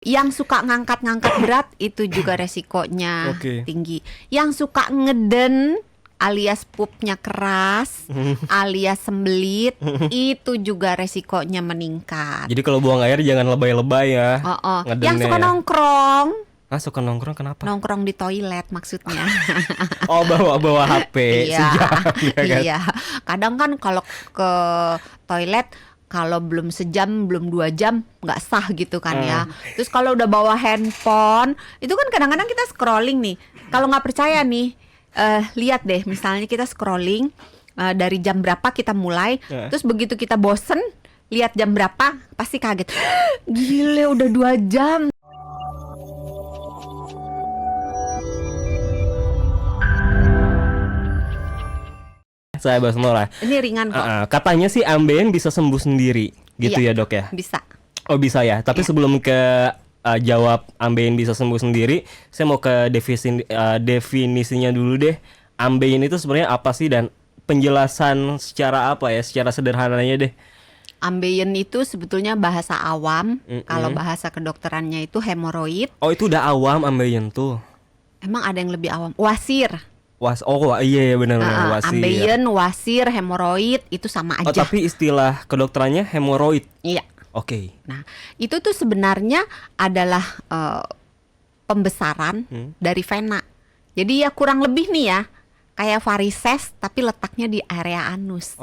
Yang suka ngangkat-ngangkat berat itu juga resikonya Oke. tinggi. Yang suka ngeden alias pupnya keras, alias sembelit, itu juga resikonya meningkat. Jadi kalau buang air jangan lebay-lebay ya. Oh. Yang Ngedennya suka ya. nongkrong, Suka nongkrong kenapa? nongkrong di toilet maksudnya. Oh, bawa HP Iya, sejam ya kan. iya. Kadang kan kalau ke toilet kalau belum sejam, belum 2 jam nggak sah gitu kan ya. Terus kalau udah bawa handphone, itu kan kadang-kadang kita scrolling nih. Kalau nggak percaya nih, lihat deh, misalnya kita scrolling dari jam berapa kita mulai, terus begitu kita bosen, lihat jam berapa, pasti kaget. Gile, udah 2 jam. Saya bahas Nora. Ini ringan kok. Katanya sih ambeien bisa sembuh sendiri, gitu Iya, ya dok ya? Bisa. Oh bisa ya. Tapi Iya. sebelum ke jawab ambeien bisa sembuh sendiri, saya mau ke definisinya dulu deh. Ambeien itu sebenarnya apa sih dan penjelasan secara apa ya? Secara sederhananya deh. Ambeien itu sebetulnya bahasa awam. Kalau bahasa kedokterannya itu hemoroid. Oh itu udah awam ambeien tuh. Emang ada yang lebih awam? Wasir. Iya benar-benar wasir. Ambeien, wasir, hemoroid itu sama Oh aja. tapi istilah kedokterannya hemoroid. Iya. Oke. Nah, itu tuh sebenarnya adalah pembesaran dari vena. Jadi ya kurang lebih nih ya, kayak varises tapi letaknya di area anus.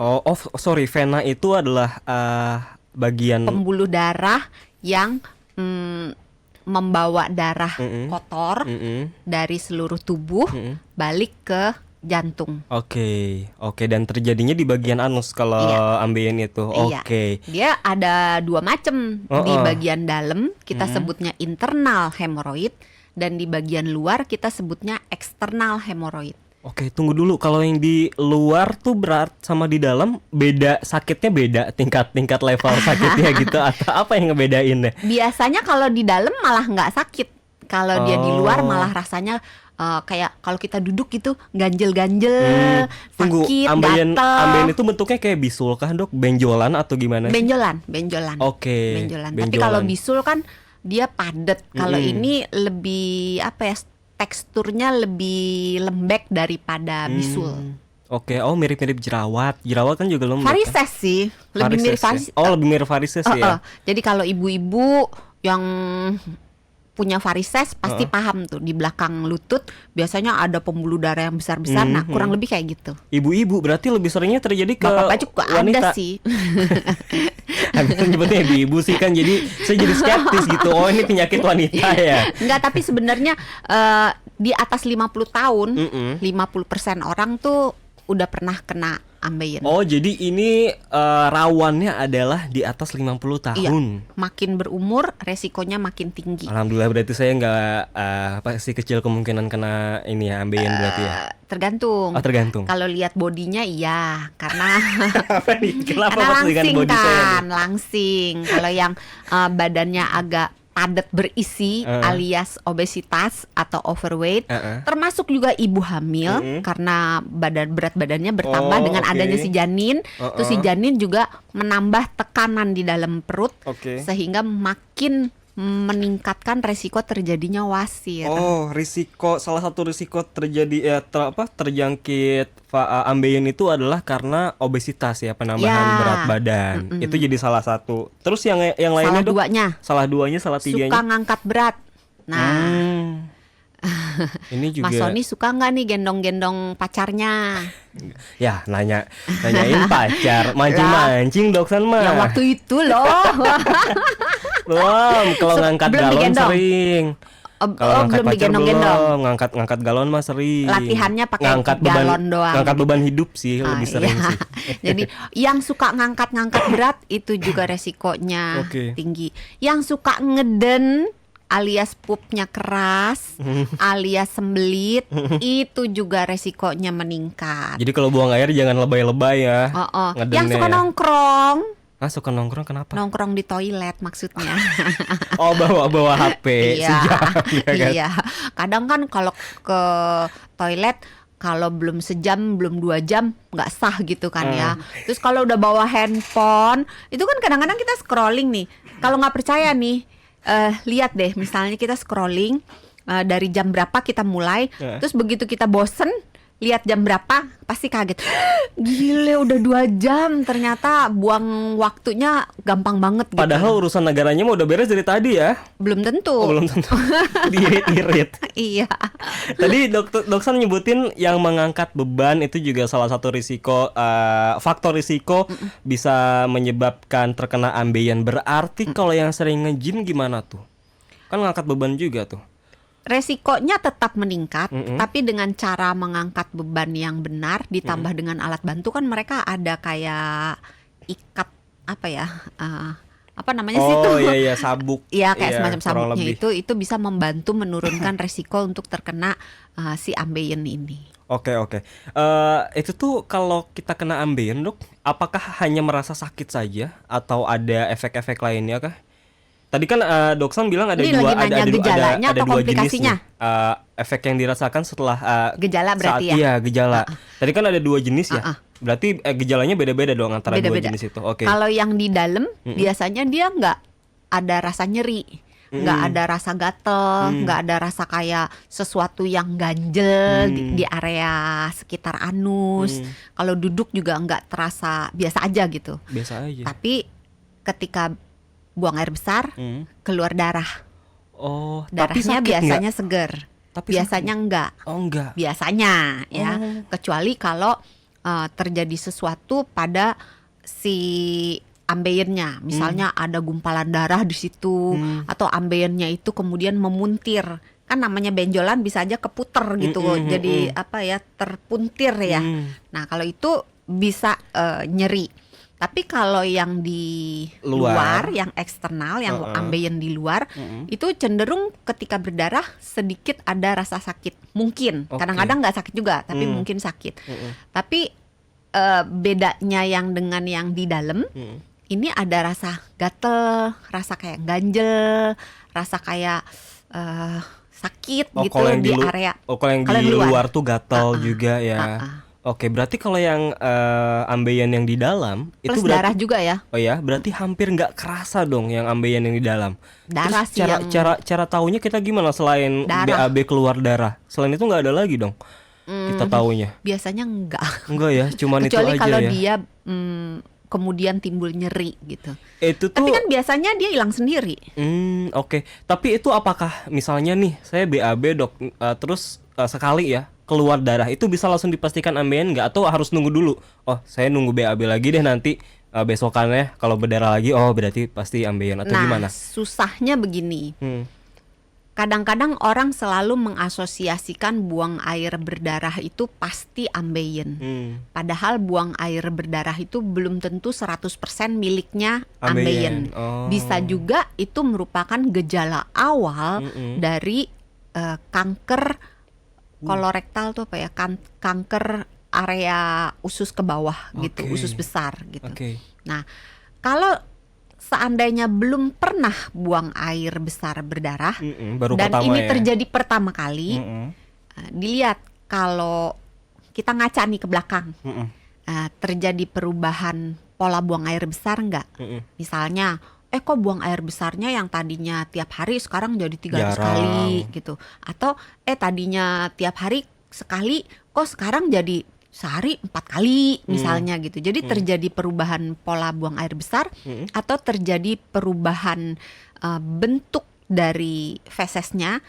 Sorry, vena itu adalah bagian Pembuluh darah yang membawa darah kotor dari seluruh tubuh balik ke jantung. Oke, dan terjadinya di bagian anus kalau Iya. ambeien itu. Iya. Oke. Dia ada 2 macam. Di bagian dalam kita sebutnya internal hemoroid, dan di bagian luar kita sebutnya eksternal hemoroid. Oke, tunggu dulu. Kalau yang di luar tuh berat sama di dalam beda, sakitnya beda, tingkat level sakitnya gitu atau apa yang ngebedain deh? Biasanya kalau di dalam malah nggak sakit. Kalau dia di luar malah rasanya kayak kalau kita duduk gitu ganjel-ganjel, Tunggu, sakit, ambeien gatel. itu bentuknya kayak bisul kah dok? Benjolan atau gimana sih? Benjolan. Oke, Benjolan. Tapi benjolan. kalau bisul kan dia padat. Kalau ini lebih apa ya? Teksturnya lebih lembek daripada bisul. Oke, mirip-mirip jerawat. Jerawat kan juga lembek. Varises sih, lebih mirip varises. Lebih mirip varises ya. Jadi kalau ibu-ibu yang punya varises pasti paham tuh, di belakang lutut biasanya ada pembuluh darah yang besar-besar. Nah, kurang lebih kayak gitu. Ibu-ibu berarti lebih seringnya terjadi ke Bapak juga wanita. ada sih. Habis nyebutnya ibu-ibu sih kan, jadi saya jadi skeptis gitu. Oh ini penyakit wanita ya. Enggak, tapi sebenarnya di atas 50 tahun, 50% orang tuh udah pernah kena ambeien. Oh jadi ini rawannya adalah di atas 50 tahun. Iya, makin berumur resikonya makin tinggi. Alhamdulillah, berarti saya nggak pasti kecil kemungkinan kena ini ya, ambeien berarti ya. Tergantung. Oh tergantung. Kalau lihat bodinya iya, karena Apa nih? Kenapa karena pas dengan langsing body saya kan, nih? langsing. Kalau yang badannya agak padat berisi alias obesitas atau overweight, termasuk juga ibu hamil karena berat badannya bertambah dengan oke. adanya si janin. Terus si janin juga menambah tekanan di dalam perut, Oke. sehingga makin meningkatkan resiko terjadinya wasir. Oh, salah satu risiko terjadi terjangkit ambeien itu adalah karena obesitas ya, penambahan Ya. berat badan. Itu jadi salah satu. Terus yang lainnya Salah Dok? duanya, Salah duanya, salah suka tiganya. ngangkat berat. Nah, Ini juga. Mas Sony suka nggak nih gendong-gendong pacarnya? Ya, nanyain pacar, mancing-mancing Dok San mah. Yang waktu itu loh. Belum, kalau ngangkat Belum galon digendong? sering. Kalau ngangkat belum pacar digendong-gendong. belum, ngangkat galon mah sering. Latihannya pakai Ngangkat galon doang. Ngangkat beban hidup sih lebih sering Iya. sih. Jadi yang suka ngangkat-ngangkat berat itu juga resikonya Oke. tinggi. Yang suka ngeden alias pupnya keras, alias sembelit, itu juga resikonya meningkat. Jadi kalau buang air jangan lebay-lebay ya. Yang Ngedennya suka ya. nongkrong, Suka nongkrong kenapa? nongkrong di toilet maksudnya. Oh, bawa HP Iya, sejam ya kan? iya. Kadang kan kalau ke toilet kalau belum sejam, belum 2 jam nggak sah gitu kan ya. Terus kalau udah bawa handphone, itu kan kadang-kadang kita scrolling nih. Kalau nggak percaya nih, lihat deh, misalnya kita scrolling dari jam berapa kita mulai, terus begitu kita bosen, lihat jam berapa, pasti kaget. Gile, udah 2 jam, ternyata buang waktunya gampang banget gitu. Padahal urusan negaranya mau udah beres dari tadi ya. Belum tentu. Oh, belum tentu. Diirit-irit. Iya. Tadi dokter nyebutin yang mengangkat beban itu juga salah satu risiko, faktor risiko bisa menyebabkan terkena ambeien. Berarti kalau yang sering nge-gym gimana tuh? Kan ngangkat beban juga tuh. Resikonya tetap meningkat, tapi dengan cara mengangkat beban yang benar ditambah dengan alat bantu, kan mereka ada kayak ikat apa ya, apa namanya sih itu? Oh iya sabuk. Iya, kayak Iya, semacam kurang sabuknya lebih. itu bisa membantu menurunkan resiko untuk terkena si ambeien ini. Oke. Itu tuh kalau kita kena ambeien, Dok, apakah hanya merasa sakit saja atau ada efek-efek lainnya kah? Tadi kan Doksan bilang ada Ini dua, lagi nanya gejalanya ada atau dua jenis komplikasinya? nih, efek yang dirasakan setelah Gejala berarti ya? Iya, gejala. Tadi kan ada 2 jenis ya. Berarti gejalanya beda-beda dong antara 2 Beda-beda. jenis itu. Oke. Kalau yang di dalam biasanya dia nggak ada rasa nyeri, nggak ada rasa gatel, nggak ada rasa kayak sesuatu yang ganjel di area sekitar anus. Kalau duduk juga nggak terasa, biasa aja gitu. Biasa aja. Tapi ketika buang air besar, keluar darah. Oh, tapi Darahnya sakit biasanya nggak? seger. Tapi Biasanya enggak. Oh, enggak. Biasanya ya, kecuali kalau terjadi sesuatu pada si ambeiennya, misalnya ada gumpalan darah di situ, atau ambeiennya itu kemudian memuntir, kan namanya benjolan bisa aja keputer gitu, jadi apa ya, terpuntir ya. Nah kalau itu bisa nyeri. Tapi kalau yang di luar, yang eksternal, yang ambeien di luar, itu cenderung ketika berdarah sedikit ada rasa sakit. Mungkin, kadang-kadang nggak sakit juga, tapi mungkin sakit. Tapi bedanya yang dengan yang di dalam, ini ada rasa gatel, rasa kayak ganjel, rasa kayak sakit gitu di area. Kalau yang di luar tuh gatal juga ya. Oke, berarti kalau yang ambeien yang di dalam plus itu berarti darah juga ya. Oh ya, berarti hampir nggak kerasa dong yang ambeien yang di dalam. Darah Terus sih cara taunya kita gimana selain darah. BAB keluar darah? Selain itu nggak ada lagi dong kita taunya. Biasanya enggak. Enggak ya, cuman itu Kecuali aja kalau ya. dia kemudian timbul nyeri gitu. Itu tuh Tapi kan biasanya dia hilang sendiri. Oke. Tapi itu apakah misalnya nih saya BAB dok, terus sekali ya keluar darah itu bisa langsung dipastikan ambeien nggak, atau harus nunggu dulu? Oh saya nunggu BAB lagi deh nanti besokannya kalau berdarah lagi, oh berarti pasti ambeien, atau gimana? Susahnya begini. Kadang-kadang orang selalu mengasosiasikan buang air berdarah itu pasti ambeien. Padahal buang air berdarah itu belum tentu 100% miliknya ambeien. Bisa juga itu merupakan gejala awal dari kanker kolorektal tuh apa ya, kanker area usus ke bawah gitu, usus besar gitu. Nah, kalau seandainya belum pernah buang air besar berdarah, baru dan pertama ini ya? terjadi pertama kali, dilihat kalau kita ngaca nih ke belakang, terjadi perubahan pola buang air besar nggak? Misalnya, kok buang air besarnya yang tadinya tiap hari sekarang jadi 300 kali gitu, atau tadinya tiap hari sekali kok sekarang jadi sehari 4 kali misalnya gitu. Jadi terjadi perubahan pola buang air besar, atau terjadi perubahan bentuk dari fesesnya,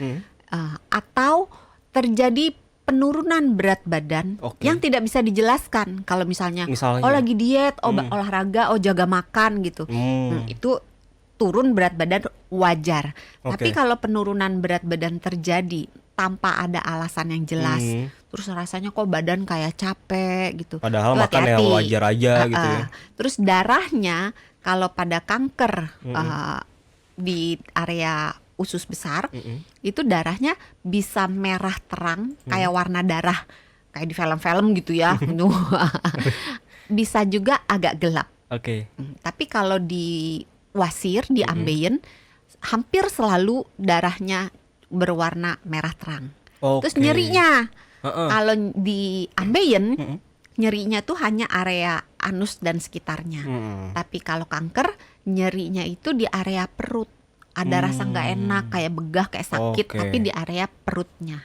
atau terjadi penurunan berat badan yang tidak bisa dijelaskan. Kalau misalnya oh lagi diet, olahraga, jaga makan gitu, itu turun berat badan wajar. Tapi kalau penurunan berat badan terjadi tanpa ada alasan yang jelas, terus rasanya kok badan kayak capek gitu, padahal tuh makan yang wajar aja gitu ya. Terus darahnya kalau pada kanker di area usus besar, itu darahnya bisa merah terang kayak warna darah kayak di film-film gitu ya. Bisa juga agak gelap. Tapi kalau di wasir, di ambeien, hampir selalu darahnya berwarna merah terang. Terus nyerinya, kalau di ambeien, nyerinya tuh hanya area anus dan sekitarnya. Tapi kalau kanker, nyerinya itu di area perut, ada rasa nggak enak, kayak begah, kayak sakit, Oke. tapi di area perutnya.